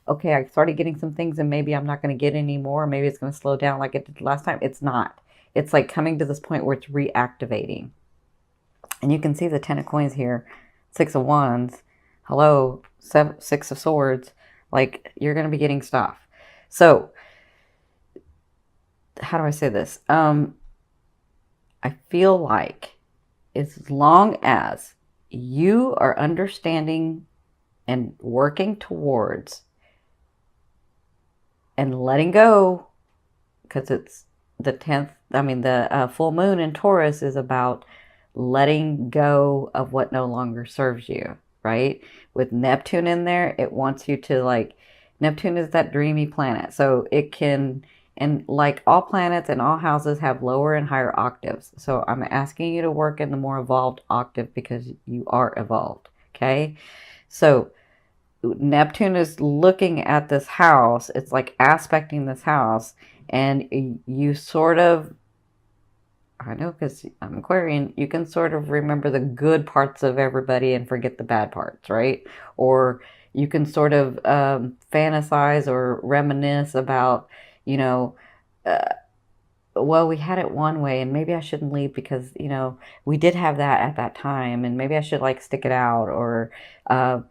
okay, I started getting some things and maybe I'm not going to get any more. Maybe it's going to slow down like it did last time. It's not. It's like coming to this point where it's reactivating. And you can see the 10 of coins here, 6 of wands, hello, seven, 6 of swords. Like, you're going to be getting stuff. So, how do I say this? I feel like as long as you are understanding and working towards and letting go, because it's the 10th, I mean, the full moon in Taurus is about letting go of what no longer serves you, right? With Neptune in there, it wants you to like, Neptune is that dreamy planet. So it can, and like all planets and all houses have lower and higher octaves. So I'm asking you to work in the more evolved octave because you are evolved, okay? So Neptune is looking at this house. It's like aspecting this house, and you sort of, I know because I'm Aquarian, you can sort of remember the good parts of everybody and forget the bad parts, right? Or you can sort of fantasize or reminisce about, you know, uh, well, we had it one way and maybe I shouldn't leave because, we did have that at that time and maybe I should like stick it out. Or, I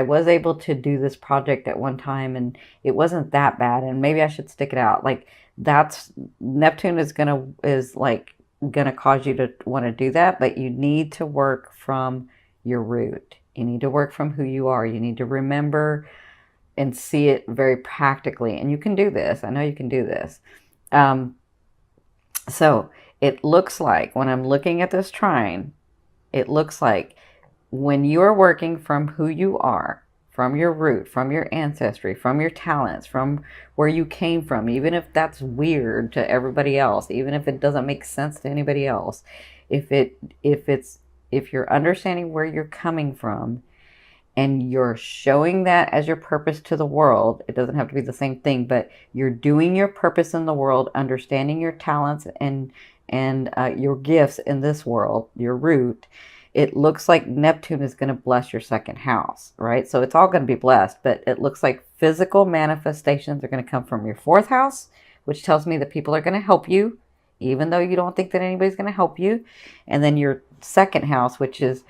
was able to do this project at one time and it wasn't that bad and maybe I should stick it out. Like, that's Neptune is like gonna cause you to want to do that, but you need to work from your root. You need to work from who you are. You need to remember and see it very practically. And you can do this. I know you can do this. Um, so it looks like when I'm looking at this trine, it looks like when you're working from who you are, from your root, from your ancestry, from your talents, from where you came from, even if that's weird to everybody else, even if it doesn't make sense to anybody else, if it if it's if you're understanding where you're coming from and you're showing that as your purpose to the world, it doesn't have to be the same thing, but you're doing your purpose in the world, understanding your talents and your gifts in this world, your root. It looks like Neptune is going to bless your second house, right? So it's all going to be blessed, but it looks like physical manifestations are going to come from your fourth house, which tells me that people are going to help you, even though you don't think that anybody's going to help you. And then your second house, which is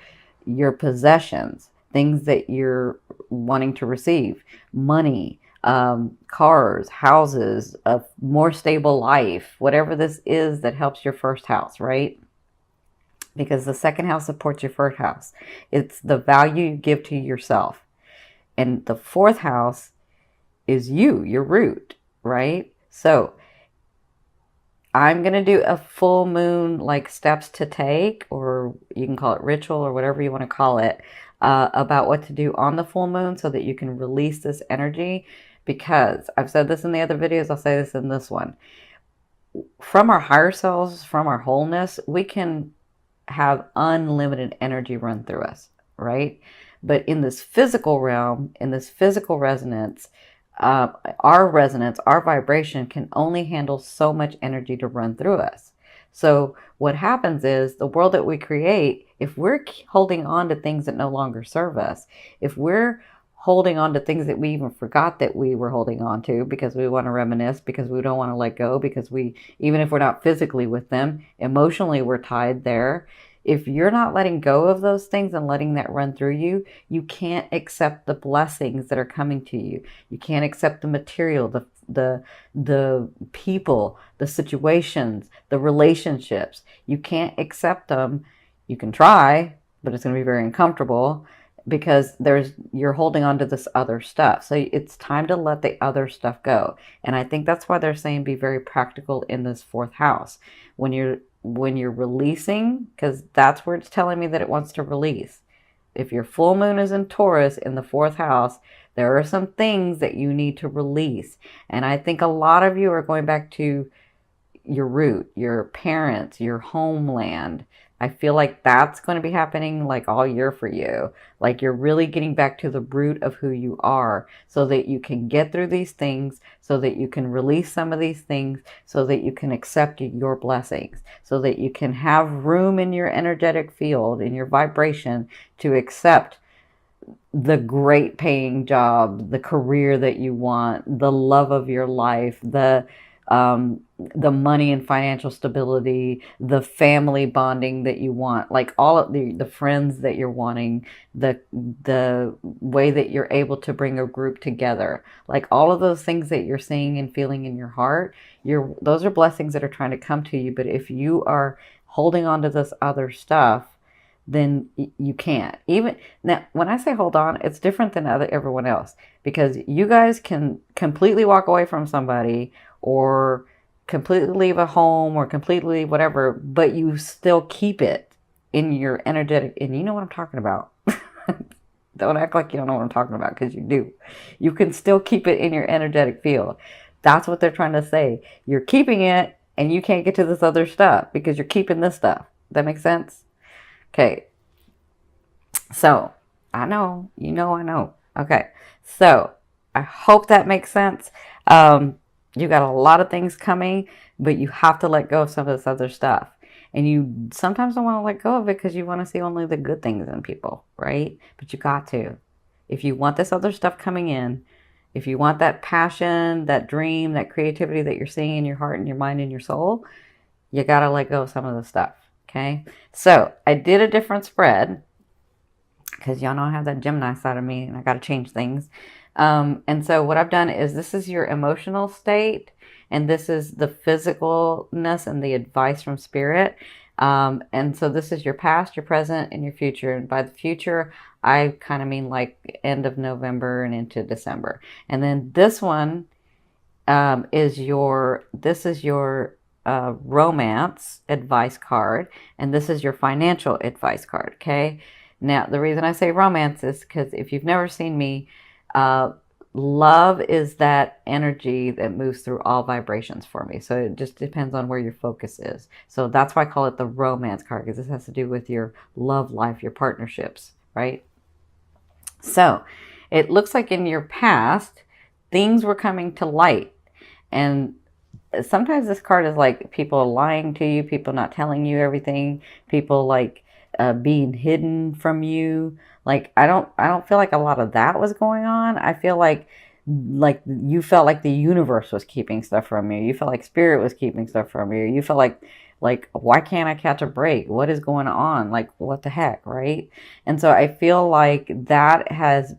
your possessions, things that you're wanting to receive, money, cars, houses, a more stable life, whatever this is that helps your first house, right? Because the second house supports your first house. It's the value you give to yourself. And the fourth house is you, your root, right? So I'm going to do a full moon like steps to take, or you can call it ritual or whatever you want to call it, about what to do on the full moon so that you can release this energy. Because I've said this in the other videos, I'll say this in this one. From our higher selves, from our wholeness, we can have unlimited energy run through us, right? But in this physical realm, in this physical resonance, our vibration can only handle so much energy to run through us. So what happens is the world that we create, if we're holding on to things that no longer serve us, if we're holding on to things that we even forgot that we were holding on to because we want to reminisce, because we don't want to let go, because we, even if we're not physically with them, emotionally we're tied there. If you're not letting go of those things and letting that run through you, you can't accept the blessings that are coming to you. You can't accept the material, the people, the situations, the relationships. You can't accept them. You can try, but it's going to be very uncomfortable because you're holding on to this other stuff. So it's time to let the other stuff go. And I think that's why they're saying be very practical in this fourth house. When you're releasing, because that's where it's telling me that it wants to release. If your full moon is in Taurus in the fourth house, there are some things that you need to release. And I think a lot of you are going back to your root, your parents, your homeland. I feel like that's going to be happening like all year for you. Like you're really getting back to the root of who you are so that you can get through these things, so that you can release some of these things, so that you can accept your blessings, so that you can have room in your energetic field, in your vibration to accept the great paying job, the career that you want, the love of your life, the money and financial stability, the family bonding that you want, like all of the friends that you're wanting, the way that you're able to bring a group together, like all of those things that you're seeing and feeling in your heart, those are blessings that are trying to come to you. But if you are holding on to this other stuff, then you can't. Even now, when I say hold on, it's different than everyone else, because you guys can completely walk away from somebody, or completely leave a home, or completely whatever, but you still keep it in your energetic, and you know what I'm talking about. Don't act like you don't know what I'm talking about, because you do. You can still keep it in your energetic field. That's what they're trying to say. You're keeping it, and you can't get to this other stuff because you're keeping this stuff. That makes sense? Okay, so I know, I know. Okay, so I hope that makes sense. You got a lot of things coming, but you have to let go of some of this other stuff. And you sometimes don't want to let go of it because you want to see only the good things in people, right? But you got to. If you want this other stuff coming in, if you want that passion, that dream, that creativity that you're seeing in your heart and your mind and your soul, you got to let go of some of the stuff. Okay, so I did a different spread because y'all know I have that Gemini side of me and I got to change things. And so what I've done is, this is your emotional state, and this is the physicalness and the advice from spirit. And so this is your past, your present, and your future. And by the future, I kind of mean like end of November and into December. And then this one this is your romance advice card, and this is your financial advice card. Okay. Now, the reason I say romance is because if you've never seen me, love is that energy that moves through all vibrations for me. So it just depends on where your focus is. So that's why I call it the romance card, because this has to do with your love life, your partnerships, right? So it looks like in your past, things were coming to light. And sometimes this card is like people lying to you, people not telling you everything, people like being hidden from you. Like I don't feel like a lot of that was going on. I feel like you felt like the universe was keeping stuff from you. You felt like spirit was keeping stuff from you. You felt like why can't I catch a break? What is going on? Like what the heck, right? And so I feel like that had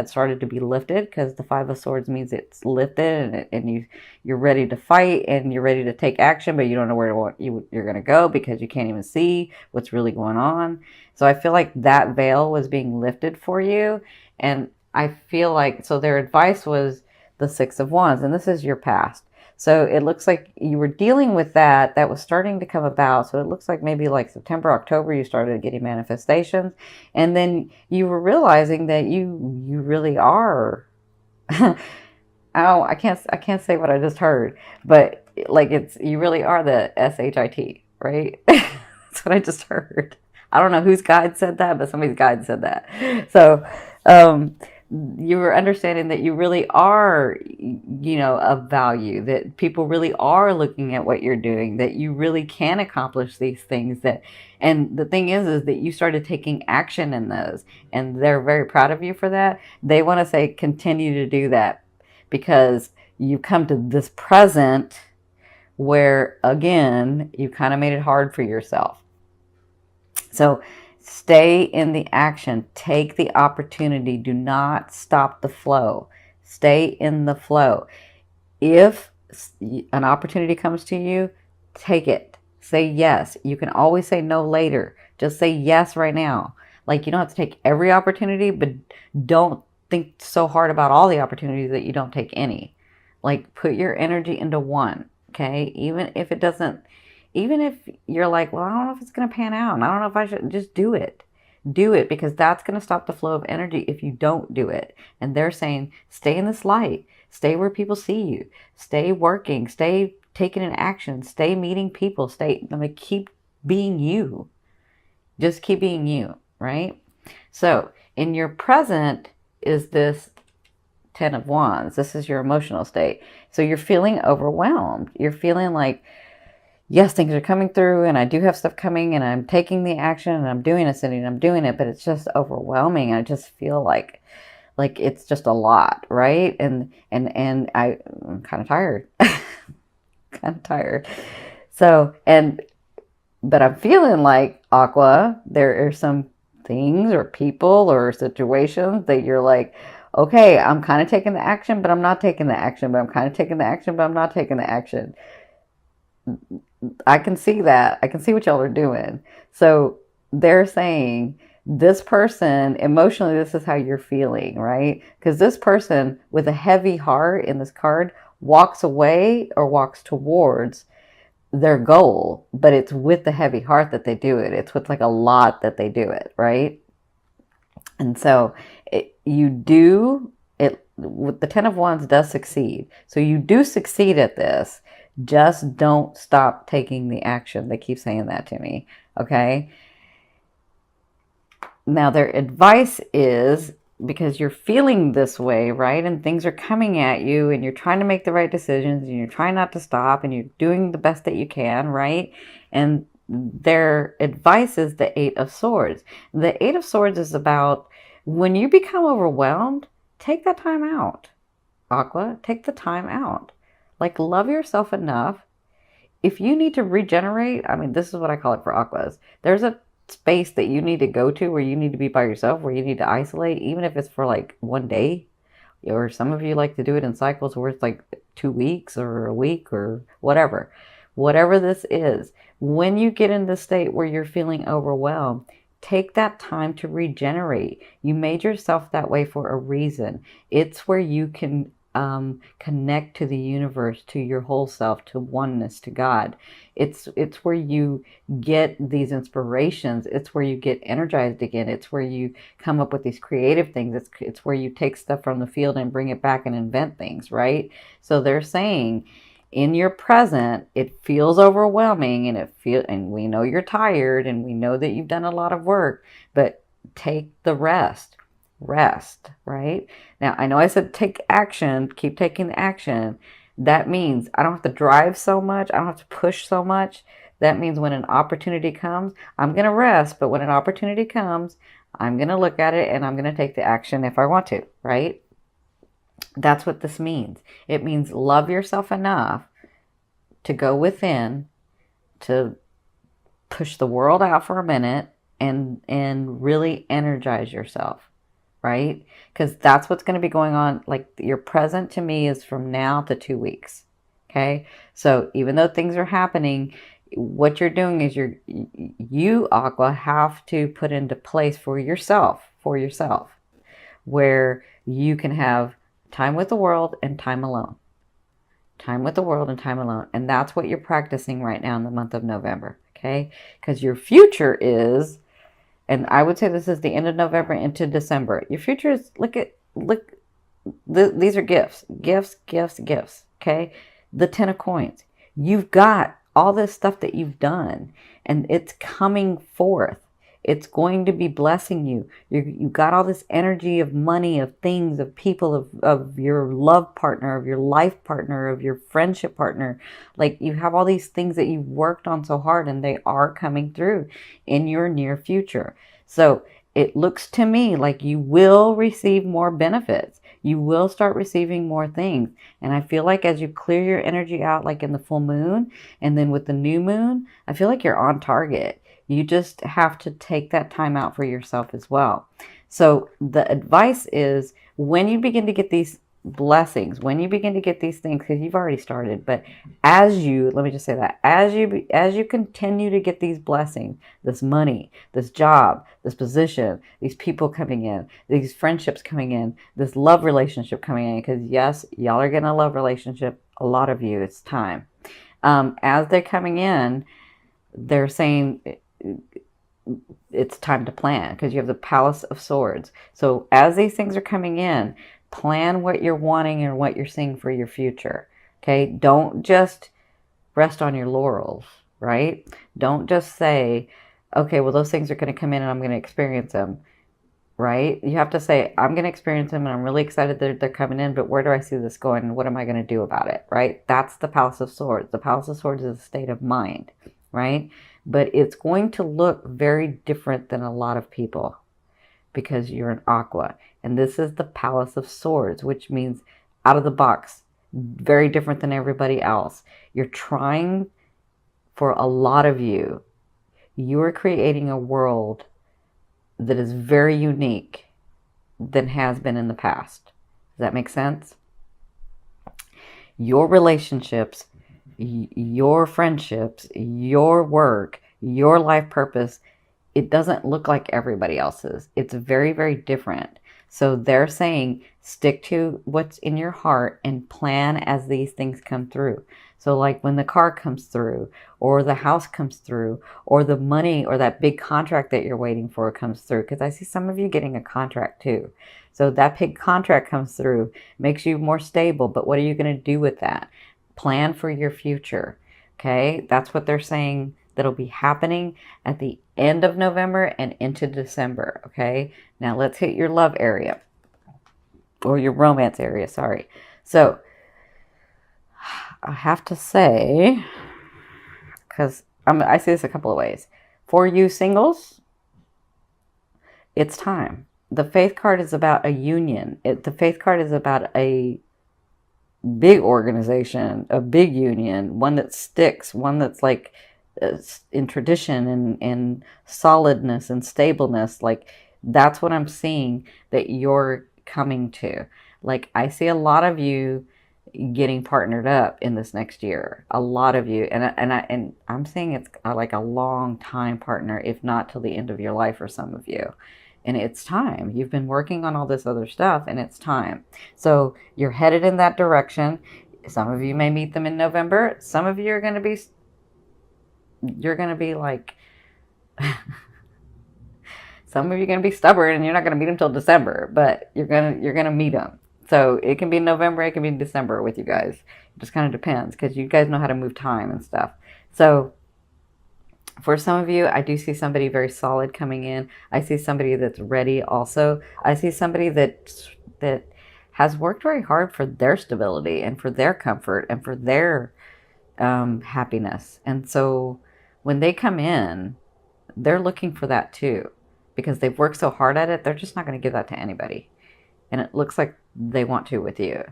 started to be lifted, because the Five of Swords means it's lifted, and you're ready to fight, and you're ready to take action, but you don't know where you're going to go because you can't even see what's really going on. So I feel like that veil was being lifted for you. And I feel like, so their advice was the Six of Wands, and this is your past. So it looks like you were dealing with that was starting to come about. So it looks like maybe like September, October, you started getting manifestations. And then you were realizing that you really are. I can't say what I just heard, but like you really are the SHIT, right? That's what I just heard. I don't know whose guide said that, but somebody's guide said that. So, you were understanding that you really are, of value, that people really are looking at what you're doing, that you really can accomplish these things, and the thing is that you started taking action in those, and they're very proud of you for that. They want to say, continue to do that, because you come to this present where, again, you kind of made it hard for yourself. So stay in the action. Take the opportunity. Do not stop the flow. Stay in the flow. If an opportunity comes to you, take it. Say yes. You can always say no later. Just say yes right now. Like, you don't have to take every opportunity, but don't think so hard about all the opportunities that you don't take any. Like, put your energy into one, okay? Even if you're like, well, I don't know if it's going to pan out, and I don't know if I should, just do it. Do it, because that's going to stop the flow of energy if you don't do it. And they're saying, stay in this light. Stay where people see you. Stay working. Stay taking an action. Stay meeting people. Keep being you. Just keep being you, right? So in your present is this Ten of Wands. This is your emotional state. So you're feeling overwhelmed. You're feeling like yes, things are coming through and I do have stuff coming and I'm taking the action and I'm doing it, Cindy, and I'm doing it, but it's just overwhelming. I just feel like it's just a lot, right? And I'm kind of tired. Kind of tired. So, and but I'm feeling like, Aqua, there are some things or people or situations that you're like, okay, I'm kind of taking the action, but I'm not taking the action, but I'm kind of taking the action, but I'm not taking the action. I can see that. I can see what y'all are doing. So they're saying this person, emotionally, this is how you're feeling, right? Because this person with a heavy heart in this card walks away or walks towards their goal, but it's with the heavy heart that they do it. It's with like a lot that they do it, right? And so you do it with the 10 of Wands does succeed. So you do succeed at this. Just don't stop taking the action. They keep saying that to me. Okay. Now their advice is, because you're feeling this way, right? And things are coming at you and you're trying to make the right decisions and you're trying not to stop and you're doing the best that you can, right? And their advice is the Eight of Swords. The Eight of Swords is about when you become overwhelmed, take that time out. Aqua, take the time out. Like, love yourself enough. If you need to regenerate, I mean, this is what I call it for Aquas. There's a space that you need to go to where you need to be by yourself, where you need to isolate, even if it's for like one day. Or some of you like to do it in cycles where it's like 2 weeks or a week or whatever. Whatever this is, when you get in the state where you're feeling overwhelmed, take that time to regenerate. You made yourself that way for a reason. It's where you can connect to the universe, to your whole self, to oneness, to God. It's where you get these inspirations. It's where you get energized again. It's where you come up with these creative things. It's where you take stuff from the field and bring it back and invent things, right? So they're saying, in your present, it feels overwhelming and we know you're tired and we know that you've done a lot of work, but take the rest, right? Now, I know I said take action, keep taking the action. That means I don't have to drive so much. I don't have to push so much. That means when an opportunity comes, I'm going to rest, but when an opportunity comes, I'm going to look at it and I'm going to take the action if I want to, right? That's what this means. It means love yourself enough to go within, to push the world out for a minute and really energize yourself, right? Because that's what's going to be going on. Like, your present to me is from now to 2 weeks. Okay. So even though things are happening, what you're doing is you, Aqua, have to put into place for yourself, where you can have time with the world and time alone. Time with the world and time alone. And that's what you're practicing right now in the month of November. Okay. Because your future is, and I would say this is the end of November into December. Your future is, these are gifts. Okay. The 10 of coins. You've got all this stuff that you've done and it's coming forth. It's going to be blessing you. You've got all this energy of money, of things, of people, of your love partner, of your life partner, of your friendship partner. Like, you have all these things that you've worked on so hard and they are coming through in your near future. So it looks to me like you will receive more benefits. You will start receiving more things. And I feel like as you clear your energy out, like in the full moon and then with the new moon, I feel like you're on target. You just have to take that time out for yourself as well. So the advice is, when you begin to get these blessings, when you begin to get these things, because you've already started, but let me just say that, as you continue to get these blessings, this money, this job, this position, these people coming in, these friendships coming in, this love relationship coming in, because yes, y'all are getting a love relationship, a lot of you, it's time. As they're coming in, they're saying it's time to plan, because you have the Palace of Swords. So as these things are coming in, plan what you're wanting and what you're seeing for your future. Okay. Don't just rest on your laurels, right? Don't just say, okay, well, those things are going to come in and I'm going to experience them. right? You have to say, I'm going to experience them and I'm really excited that they're coming in, but where do I see this going and what am I going to do about it, right? That's the Palace of Swords. The Palace of Swords is a state of mind, right? But it's going to look very different than a lot of people because you're an Aqua. And this is the Palace of Swords, which means out of the box, very different than everybody else. You're trying, for a lot of you, you are creating a world that is very unique than has been in the past. Does that make sense? Your relationships, your friendships, your work, your life purpose, it doesn't look like everybody else's. It's very, very different. So they're saying stick to what's in your heart and plan as these things come through. So like when the car comes through or the house comes through or the money or that big contract that you're waiting for comes through, because I see some of you getting a contract too. So that big contract comes through, makes you more stable, but what are you going to do with that? Plan for your future. Okay, that's what they're saying that'll be happening at the end of November and into December. Okay, now let's hit your love area or your romance area. Sorry. So I have to say, because I see this a couple of ways. For you singles, it's time. The Faith card is about a union. The Faith card is about a big organization, a big union, one that sticks, one that's like in tradition and solidness and stableness. Like that's what I'm seeing that you're coming to. Like I see a lot of you getting partnered up in this next year. A lot of you, and I'm saying it's like a long time partner, if not till the end of your life for some of you. And it's time. You've been working on all this other stuff and it's time. So you're headed in that direction. Some of you may meet them in November. Some of you are going to be, you're going to be like, some of you are going to be stubborn and you're not going to meet them till December, but you're going to meet them. So it can be November, it can be December with you guys. It just kind of depends because you guys know how to move time and stuff. So for some of you, I do see somebody very solid coming in. I see somebody that's ready also. I see somebody that has worked very hard for their stability and for their comfort and for their happiness. And so when they come in, they're looking for that too. Because they've worked so hard at it, they're just not going to give that to anybody. And it looks like they want to with you.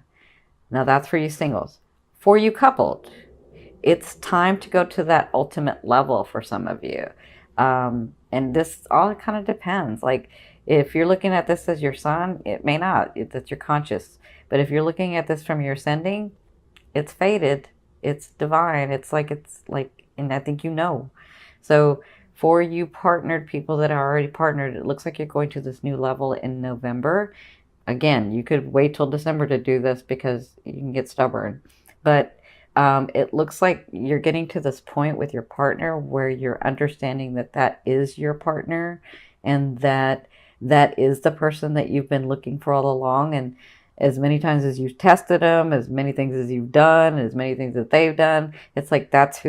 Now that's for you singles. For you coupled, it's time to go to that ultimate level for some of you. And this all kind of depends. Like if you're looking at this as your sun, it may not. That's your conscious. But if you're looking at this from your ascending, it's fated. It's divine. It's like, and I think you know. So for you partnered people that are already partnered, it looks like you're going to this new level in November. Again, you could wait till December to do this because you can get stubborn. But it looks like you're getting to this point with your partner where you're understanding that that is your partner and that that is the person that you've been looking for all along. And as many times as you've tested them, as many things as you've done, as many things that they've done, it's like that's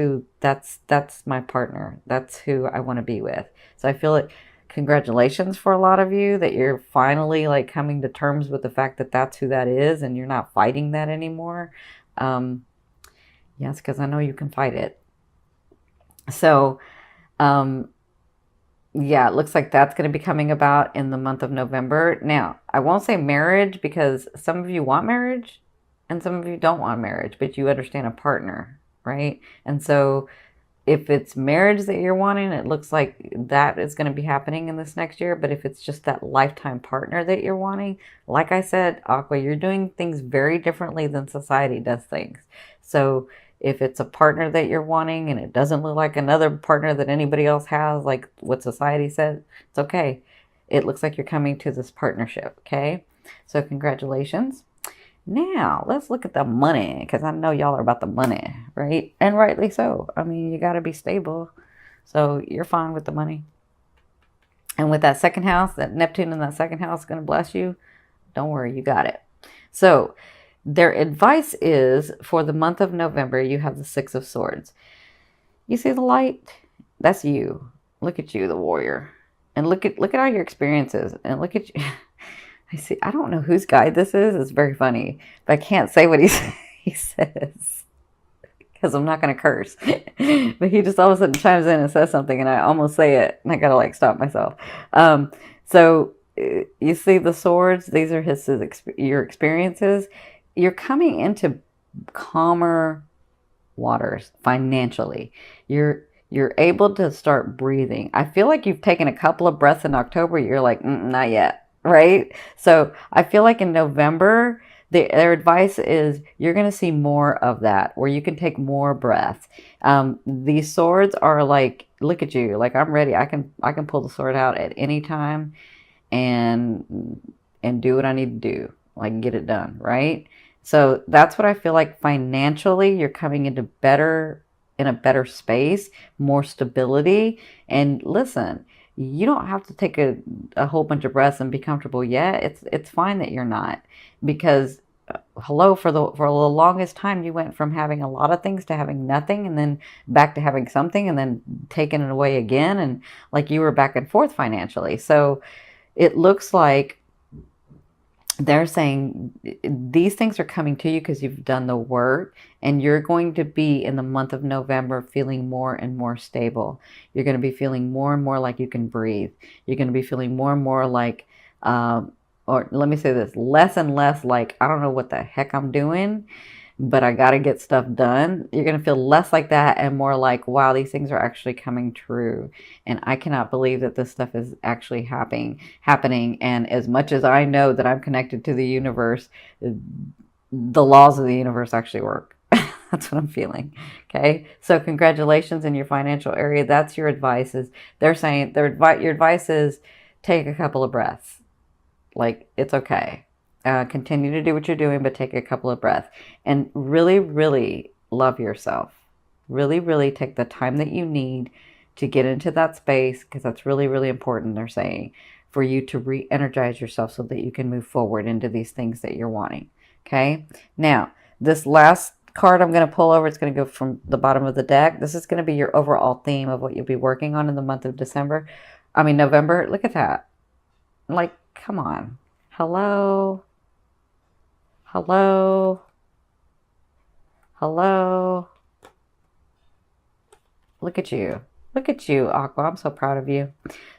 my partner. That's who I want to be with. So I feel like congratulations for a lot of you that you're finally like coming to terms with the fact that that's who that is and you're not fighting that anymore. Yes, because I know you can fight it. So, yeah, it looks like that's going to be coming about in the month of November. Now, I won't say marriage because some of you want marriage and some of you don't want marriage, but you understand a partner, right? And so if it's marriage that you're wanting, it looks like that is going to be happening in this next year. But if it's just that lifetime partner that you're wanting, like I said, Aqua, you're doing things very differently than society does things. So if it's a partner that you're wanting and it doesn't look like another partner that anybody else has, like what society says, it's okay. It looks like you're coming to this partnership, okay? So congratulations. Now, let's look at the money, because I know y'all are about the money, right? And rightly so. I mean, you got to be stable. So you're fine with the money. And with that second house, that Neptune in that second house is going to bless you. Don't worry, you got it. So their advice is for the month of November, you have the Six of Swords. You see the light? That's you. Look at you, the warrior. And look at all your experiences, and look at you. I see. I don't know whose guide this is. It's very funny, but I can't say what he says because I'm not going to curse. But he just all of a sudden chimes in and says something, and I almost say it, and I gotta like stop myself. So you see the swords. These are your experiences. You're coming into calmer waters financially. You're able to start breathing. I feel like you've taken a couple of breaths in October. You're like, not yet, right? So I feel like in November, their advice is you're going to see more of that, where you can take more breaths. These swords are like, look at you, like I'm ready. I can pull the sword out at any time, and do what I need to do, like get it done, right? So that's what I feel like financially. You're coming into in a better space, more stability. And listen, you don't have to take a whole bunch of breaths and be comfortable yet. It's fine that you're not, because hello, for the longest time you went from having a lot of things to having nothing, and then back to having something, and then taking it away again, and like you were back and forth financially. So it looks like they're saying these things are coming to you because you've done the work, and you're going to be in the month of November feeling more and more stable. You're going to be feeling more and more like you can breathe. You're going to be feeling more and more like, or let me say this, less and less like, I don't know what the heck I'm doing, but I got to get stuff done. You're going to feel less like that and more like, wow, these things are actually coming true. And I cannot believe that this stuff is actually happening. And as much as I know that I'm connected to the universe, the laws of the universe actually work. That's what I'm feeling. Okay. So congratulations in your financial area. That's your advice. Is they're saying your advice is take a couple of breaths. Like, it's okay. Continue to do what you're doing, but take a couple of breaths and really, really love yourself. Really, really take the time that you need to get into that space, because that's really, really important, they're saying, for you to re-energize yourself so that you can move forward into these things that you're wanting. Okay. Now, this last card I'm going to pull over, it's going to go from the bottom of the deck. This is going to be your overall theme of what you'll be working on in the month of November. Look at that. Like, come on. Hello. Hello. Hello. Look at you. Look at you, Aqua. I'm so proud of you.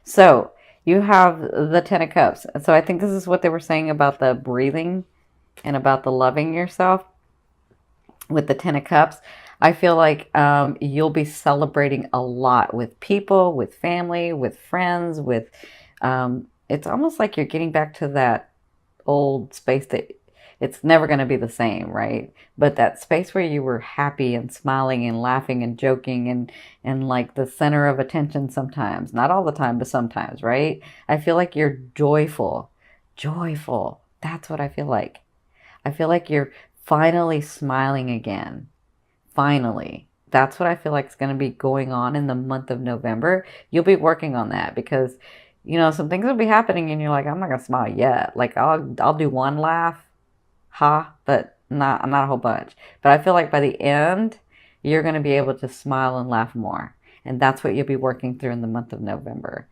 So you have the Ten of Cups. So I think this is what they were saying about the breathing and about the loving yourself with the Ten of Cups. I feel like you'll be celebrating a lot with people, with family, with friends, with it's almost like you're getting back to that old space that it's never going to be the same, right? But that space where you were happy and smiling and laughing and joking and like the center of attention sometimes, not all the time, but sometimes, right? I feel like you're joyful. Joyful. That's what I feel like. I feel like you're finally smiling again. Finally. That's what I feel like is going to be going on in the month of November. You'll be working on that because, some things will be happening and you're like, I'm not going to smile yet. Like I'll do one laugh, but not a whole bunch. But I feel like by the end, you're going to be able to smile and laugh more. And that's what you'll be working through in the month of November.